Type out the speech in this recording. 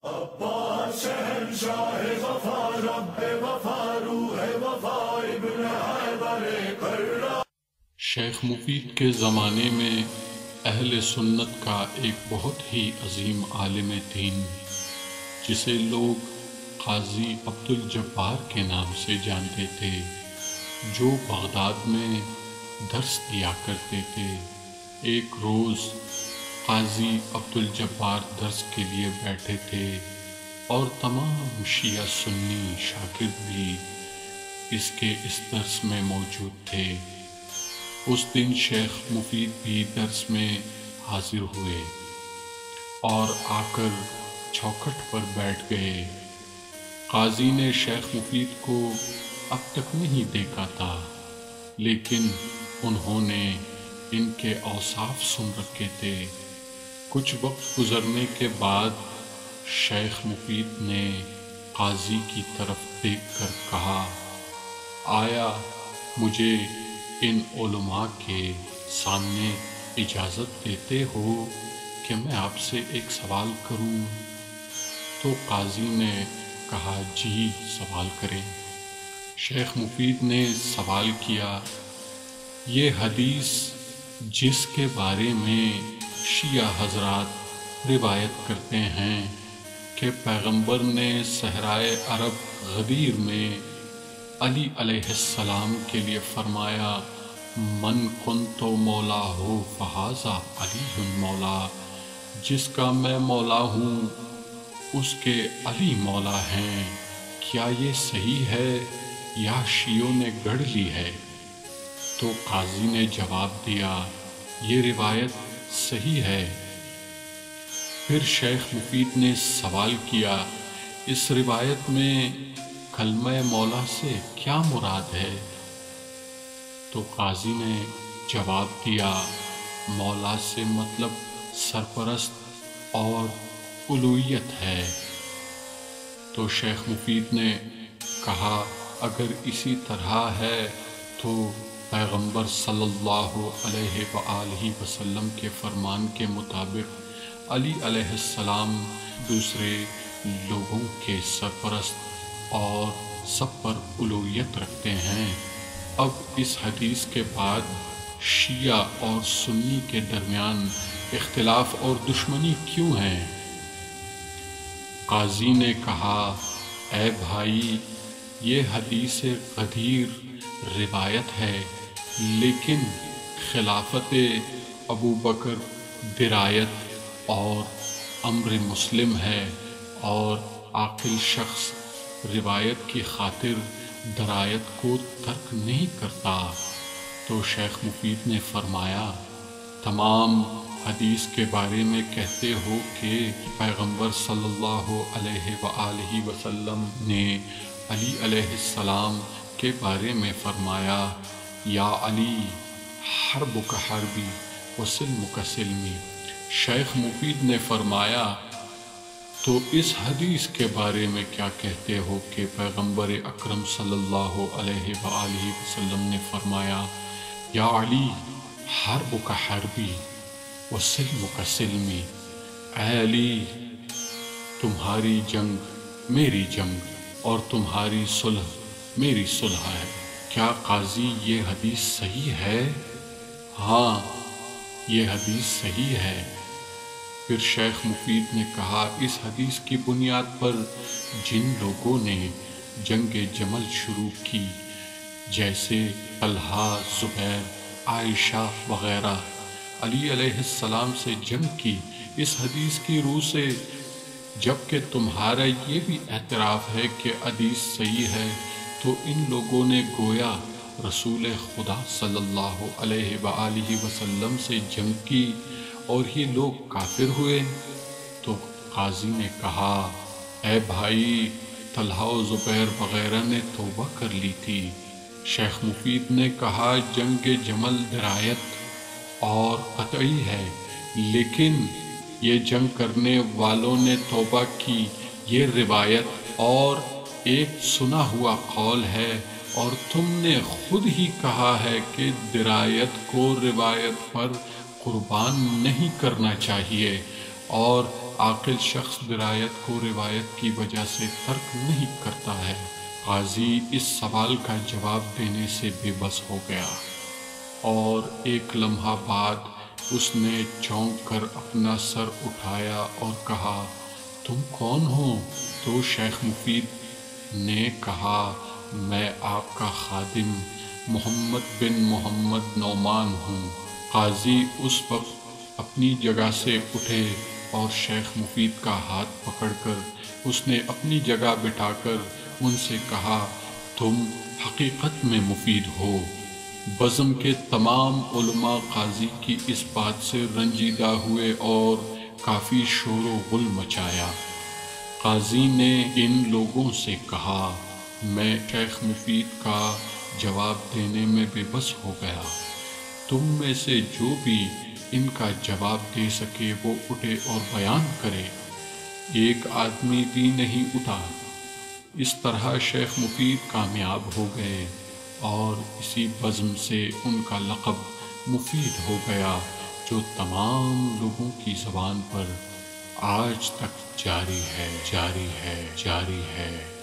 عباس شہنشاہ وفا رب وفا روح وفا ابن حیدر کرار۔ شیخ مفید کے زمانے میں اہل سنت کا ایک بہت ہی عظیم عالم دین جسے لوگ قاضی عبدالجبار کے نام سے جانتے تھے، جو بغداد میں درس دیا کرتے تھے، ایک روز قاضی عبدالجبار درس کے لیے بیٹھے تھے اور تمام شیعہ سنی شاگرد بھی اس درس میں موجود تھے۔ اس دن شیخ مفید بھی درس میں حاضر ہوئے اور آ کر چوکھٹ پر بیٹھ گئے۔ قاضی نے شیخ مفید کو اب تک نہیں دیکھا تھا، لیکن انہوں نے ان کے اوصاف سن رکھے تھے۔ کچھ وقت گزرنے کے بعد شیخ مفید نے قاضی کی طرف دیکھ کر کہا، آیا مجھے ان علماء کے سامنے اجازت دیتے ہو کہ میں آپ سے ایک سوال کروں؟ تو قاضی نے کہا، جی سوال کریں۔ شیخ مفید نے سوال کیا، یہ حدیث جس کے بارے میں شیعہ حضرات روایت کرتے ہیں کہ پیغمبر نے صحرائے عرب غدیر میں علی علیہ السلام کے لیے فرمایا، من کنت مولا ہو فہذا علی مولا، جس کا میں مولا ہوں اس کے علی مولا ہیں، کیا یہ صحیح ہے یا شیعوں نے گڑھ لی ہے؟ تو قاضی نے جواب دیا، یہ روایت صحیح ہے۔ پھر شیخ مفید نے سوال کیا، اس روایت میں کلمہ مولا سے کیا مراد ہے؟ تو قاضی نے جواب دیا، مولا سے مطلب سرپرست اور الوہیت ہے۔ تو شیخ مفید نے کہا، اگر اسی طرح ہے تو پیغمبر صلی اللہ علیہ وآلہ وسلم کے فرمان کے مطابق علی علیہ السلام دوسرے لوگوں کے سرپرست اور سب پر الوہیت رکھتے ہیں۔ اب اس حدیث کے بعد شیعہ اور سنی کے درمیان اختلاف اور دشمنی کیوں ہے؟ قاضی نے کہا، اے بھائی، یہ حدیث غدیر روایت ہے، لیکن خلافت ابو بکر درایت اور امر مسلم ہے، اور عاقل شخص روایت کی خاطر درایت کو ترک نہیں کرتا۔ تو شیخ مفید نے فرمایا، تمام حدیث کے بارے میں کہتے ہو کہ پیغمبر صلی اللہ علیہ وآلہ وسلم نے علی علیہ السلام کے بارے میں فرمایا، یا علی حربک حربی وسلمک سلمی۔ شیخ مفید نے فرمایا، تو اس حدیث کے بارے میں کیا کہتے ہو کہ پیغمبر اکرم صلی اللہ علیہ وآلہ وسلم نے فرمایا، یا علی حربک حربی وسلمک سلمی۔ اے علی، تمہاری جنگ میری جنگ اور تمہاری صلح میری صلح ہے۔ کیا قاضی یہ حدیث صحیح ہے؟ ہاں، یہ حدیث صحیح ہے۔ پھر شیخ مفید نے کہا، اس حدیث کی بنیاد پر جن لوگوں نے جنگ جمل شروع کی، جیسے طلحہ، زبیر، عائشہ وغیرہ، علی علیہ السلام سے جنگ کی، اس حدیث کی روح سے، جبکہ تمہارا یہ بھی اعتراف ہے کہ حدیث صحیح ہے، تو ان لوگوں نے گویا رسول خدا صلی اللہ علیہ وآلہ وسلم سے جنگ کی اور یہ لوگ کافر ہوئے۔ تو قاضی نے کہا، اے بھائی، طلحہ و زبیر وغیرہ نے توبہ کر لی تھی۔ شیخ مفید نے کہا، جنگ جمل درایت اور قطعی ہے، لیکن یہ جنگ کرنے والوں نے توبہ کی، یہ روایت اور ایک سنا ہوا قول ہے، اور تم نے خود ہی کہا ہے کہ درایت کو روایت پر قربان نہیں کرنا چاہیے، اور عاقل شخص درایت کو روایت کی وجہ سے ترک نہیں کرتا ہے۔ قاضی اس سوال کا جواب دینے سے بے بس ہو گیا اور ایک لمحہ بعد اس نے چونک کر اپنا سر اٹھایا اور کہا، تم کون ہو؟ تو شیخ مفید نے کہا، میں آپ کا خادم محمد بن محمد نعمان ہوں۔ قاضی اس وقت اپنی جگہ سے اٹھے اور شیخ مفید کا ہاتھ پکڑ کر اس نے اپنی جگہ بٹھا کر ان سے کہا، تم حقیقت میں مفید ہو۔ بزم کے تمام علماء قاضی کی اس بات سے رنجیدہ ہوئے اور کافی شور و غل مچایا۔ قاضی نے ان لوگوں سے کہا، میں شیخ مفید کا جواب دینے میں بے بس ہو گیا، تم میں سے جو بھی ان کا جواب دے سکے وہ اٹھے اور بیان کرے۔ ایک آدمی بھی نہیں اٹھا۔ اس طرح شیخ مفید کامیاب ہو گئے اور اسی بزم سے ان کا لقب مفید ہو گیا، جو تمام لوگوں کی زبان پر آج تک جاری ہے۔